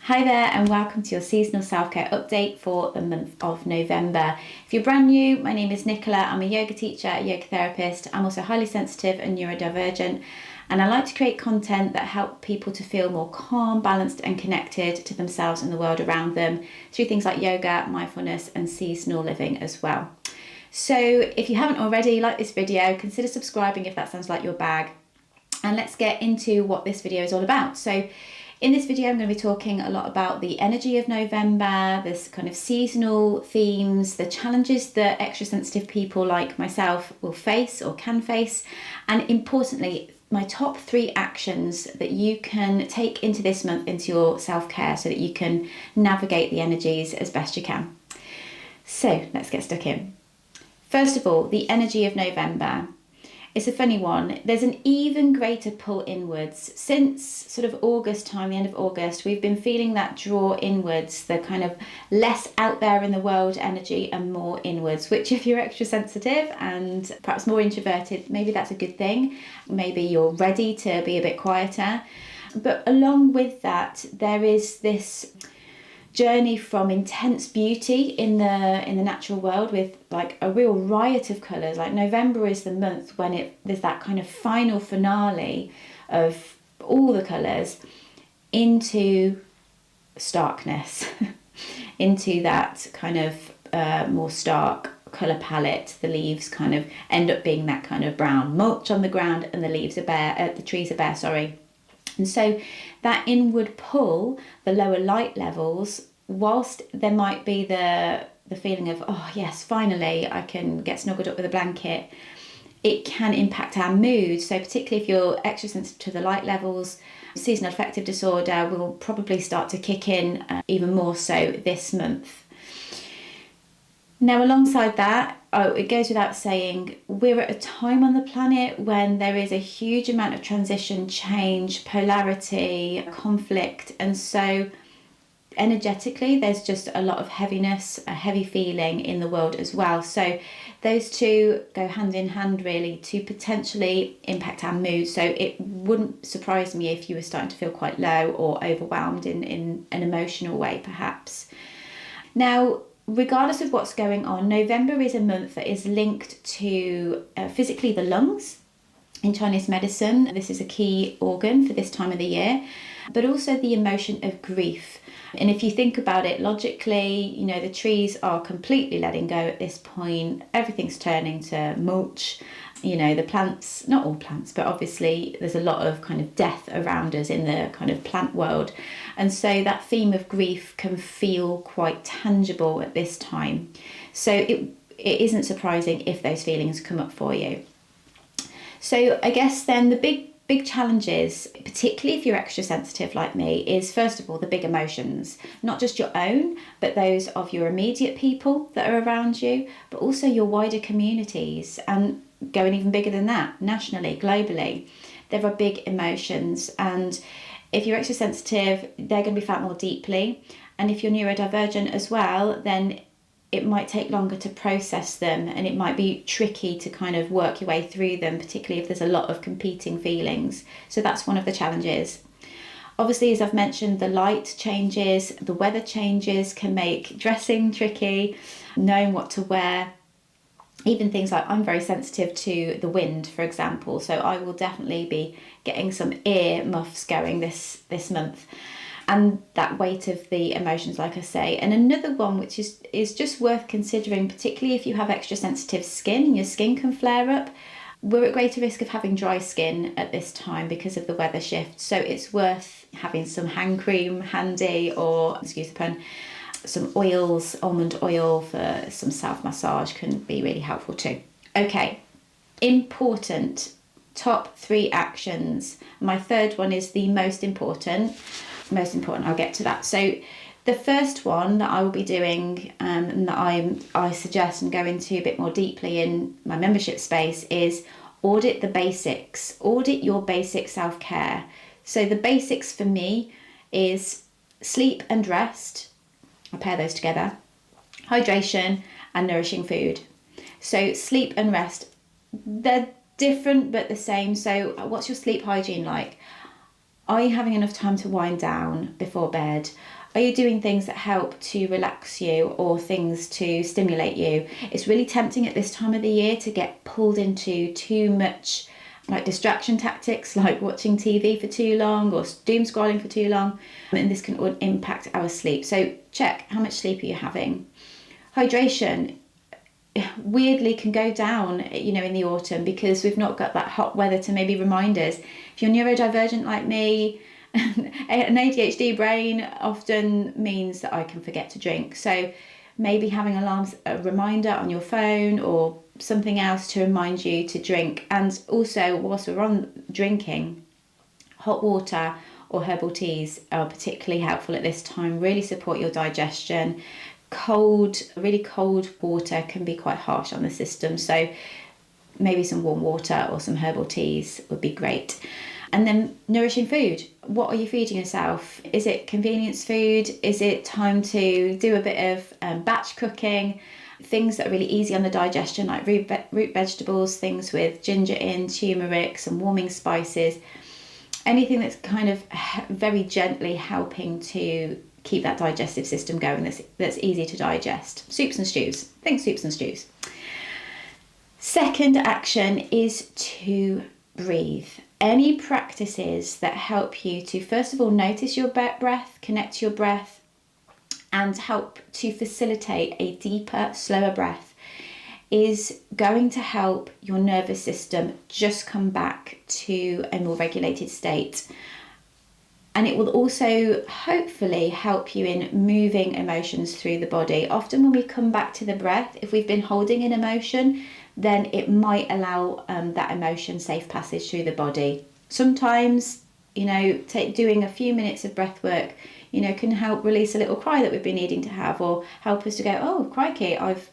Hi there and welcome to your seasonal self-care update for the month of November. If you're brand new, my name is Nicola. I'm a yoga teacher, a yoga therapist. I'm also highly sensitive and neurodivergent, and I like to create content that help people to feel more calm, balanced and connected to themselves and the world around them through things like yoga, mindfulness and seasonal living as well. So if you haven't already, like this video, consider subscribing if that sounds like your bag. And let's get into what this video is all about. So in this video, I'm going to be talking a lot about the energy of November, this kind of seasonal themes, the challenges that extra sensitive people like myself will face or can face, and importantly, my top 3 actions that you can take into this month into your self-care so that you can navigate the energies as best you can. So let's get stuck in. First of all, the energy of November. It's a funny one. There's an even greater pull inwards. Since sort of August time, the end of August, we've been feeling that draw inwards, the kind of less out there in the world energy and more inwards, which if you're extra sensitive and perhaps more introverted, maybe that's a good thing. Maybe you're ready to be a bit quieter. But along with that, there is this journey from intense beauty in the natural world with like a real riot of colours. Like November is the month when there's that kind of final finale of all the colours into starkness, into that kind of more stark colour palette. The leaves kind of end up being that kind of brown mulch on the ground and the leaves are bare, the trees are bare, sorry. And so that inward pull, the lower light levels, whilst there might be the feeling of, oh yes, finally I can get snuggled up with a blanket, it can impact our mood. So particularly if you're extra sensitive to the light levels, seasonal affective disorder will probably start to kick in even more so this month. Now, alongside that, it goes without saying, we're at a time on the planet when there is a huge amount of transition, change, polarity, conflict. And so energetically, there's just a lot of heaviness, a heavy feeling in the world as well. So those two go hand in hand really to potentially impact our mood. So it wouldn't surprise me if you were starting to feel quite low or overwhelmed in an emotional way, perhaps. Now, regardless of what's going on, November is a month that is linked to physically the lungs. In Chinese medicine, this is a key organ for this time of the year, but also the emotion of grief. And if you think about it logically, you know, the trees are completely letting go at this point. Everything's turning to mulch. You know, the plants, not all plants, but obviously there's a lot of kind of death around us in the kind of plant world. And so that theme of grief can feel quite tangible at this time. So it isn't surprising if those feelings come up for you. So I guess then the big challenges, particularly if you're extra sensitive like me, is first of all the big emotions, not just your own, but those of your immediate people that are around you, but also your wider communities, and going even bigger than that, nationally, globally. There are big emotions, and if you're extra sensitive, they're going to be felt more deeply. And if you're neurodivergent as well, then it might take longer to process them, and it might be tricky to kind of work your way through them, particularly if there's a lot of competing feelings. So that's one of the challenges. Obviously, as I've mentioned, the light changes, the weather changes can make dressing tricky, knowing what to wear. Even things like, I'm very sensitive to the wind, for example, so I will definitely be getting some ear muffs going this month. And that weight of the emotions, like I say. And another one which is just worth considering, particularly if you have extra sensitive skin, your skin can flare up. We're at greater risk of having dry skin at this time because of the weather shift. So it's worth having some hand cream handy, or, excuse the pun, some oils, almond oil for some self-massage can be really helpful too. Okay, important top 3 actions. My third one is the most important, I'll get to that. So the first one that I will be doing and that I suggest and go into a bit more deeply in my membership space is audit the basics. Audit your basic self-care. So the basics for me is sleep and rest. I pair those together. Hydration and nourishing food. So sleep and rest, they're different but the same. So what's your sleep hygiene like? Are you having enough time to wind down before bed? Are you doing things that help to relax you or things to stimulate you? It's really tempting at this time of the year to get pulled into too much like distraction tactics, like watching TV for too long or doom scrolling for too long, and this can impact our sleep. So check how much sleep are you having. Hydration weirdly can go down, in the autumn because we've not got that hot weather to maybe remind us. If you're neurodivergent like me, an ADHD brain often means that I can forget to drink. So maybe having alarms, a reminder on your phone or something else to remind you to drink. And also, whilst we're on drinking, hot water or herbal teas are particularly helpful at this time, really support your digestion. Really cold water can be quite harsh on the system, so maybe some warm water or some herbal teas would be great. And then nourishing food. What are you feeding yourself? Is it convenience food? Is it time to do a bit of batch cooking? Things that are really easy on the digestion, like root vegetables, things with ginger in, turmeric, some warming spices. Anything that's kind of very gently helping to keep that digestive system going, that's easy to digest. Soups and stews. Think soups and stews. Second action is to breathe. Any practices that help you to, first of all, notice your breath, connect to your breath, and help to facilitate a deeper, slower breath is going to help your nervous system just come back to a more regulated state. And it will also hopefully help you in moving emotions through the body. Often when we come back to the breath, if we've been holding an emotion, then it might allow that emotion safe passage through the body. Sometimes, doing a few minutes of breath work, can help release a little cry that we've been needing to have, or help us to go, oh, crikey, I've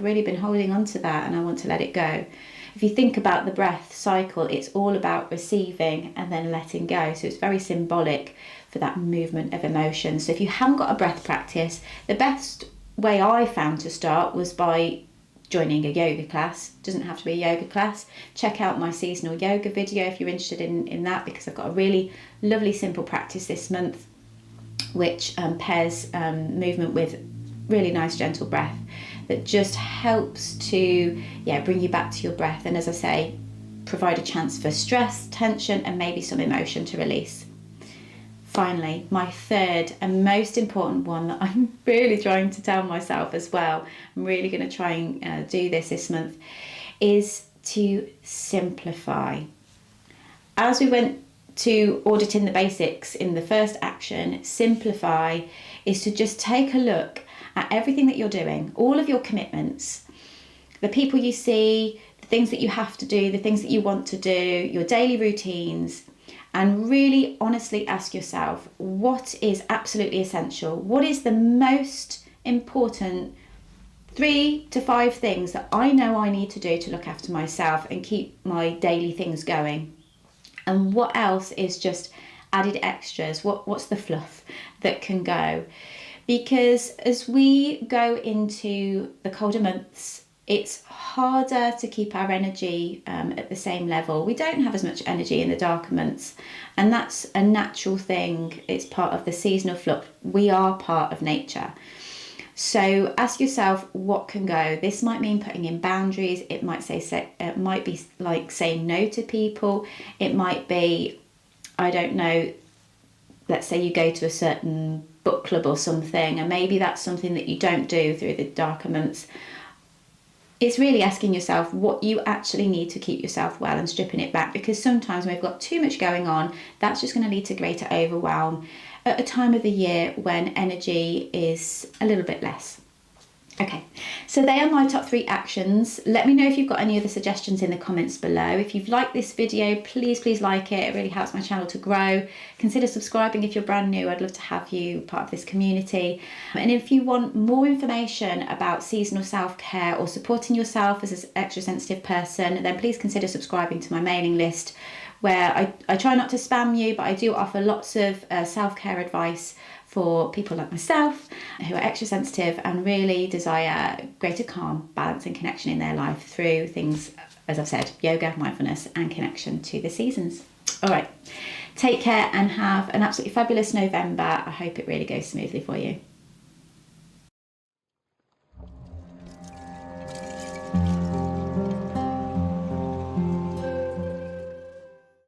really been holding on to that and I want to let it go. If you think about the breath cycle, it's all about receiving and then letting go. So it's very symbolic for that movement of emotion. So if you haven't got a breath practice, the best way I found to start was by joining a yoga class. It doesn't have to be a yoga class. Check out my seasonal yoga video if you're interested in that, because I've got a really lovely simple practice this month which pairs movement with really nice gentle breath that just helps to bring you back to your breath, and as I say, provide a chance for stress, tension, and maybe some emotion to release. Finally, my third and most important one that I'm really trying to tell myself as well, I'm really going to try and do this month, is to simplify. As we went to auditing the basics in the first action, simplify is to just take a look at everything that you're doing, all of your commitments, the people you see, the things that you have to do, the things that you want to do, your daily routines, and really honestly ask yourself, what is absolutely essential? What is the most important 3 to 5 things that I know I need to do to look after myself and keep my daily things going? And what else is just added extras? What's the fluff that can go? Because as we go into the colder months, it's harder to keep our energy at the same level. We don't have as much energy in the darker months, and that's a natural thing. It's part of the seasonal flux. We are part of nature. So ask yourself what can go. This might mean putting in boundaries. It might be like saying no to people. It might be, I don't know, let's say you go to a certain book club or something, and maybe that's something that you don't do through the darker months. It's really asking yourself what you actually need to keep yourself well and stripping it back, because sometimes when we've got too much going on, that's just going to lead to greater overwhelm at a time of the year when energy is a little bit less. Okay, so they are my top 3 actions. Let me know if you've got any other suggestions in the comments below. If you've liked this video, please like it. It really helps my channel to grow. Consider subscribing if you're brand new. I'd love to have you part of this community. And if you want more information about seasonal self-care or supporting yourself as an extra sensitive person, then please consider subscribing to my mailing list, where I try not to spam you, but I do offer lots of self-care advice for people like myself who are extra sensitive and really desire greater calm, balance and connection in their life through things, as I've said, yoga, mindfulness and connection to the seasons. All right. Take care and have an absolutely fabulous November. I hope it really goes smoothly for you.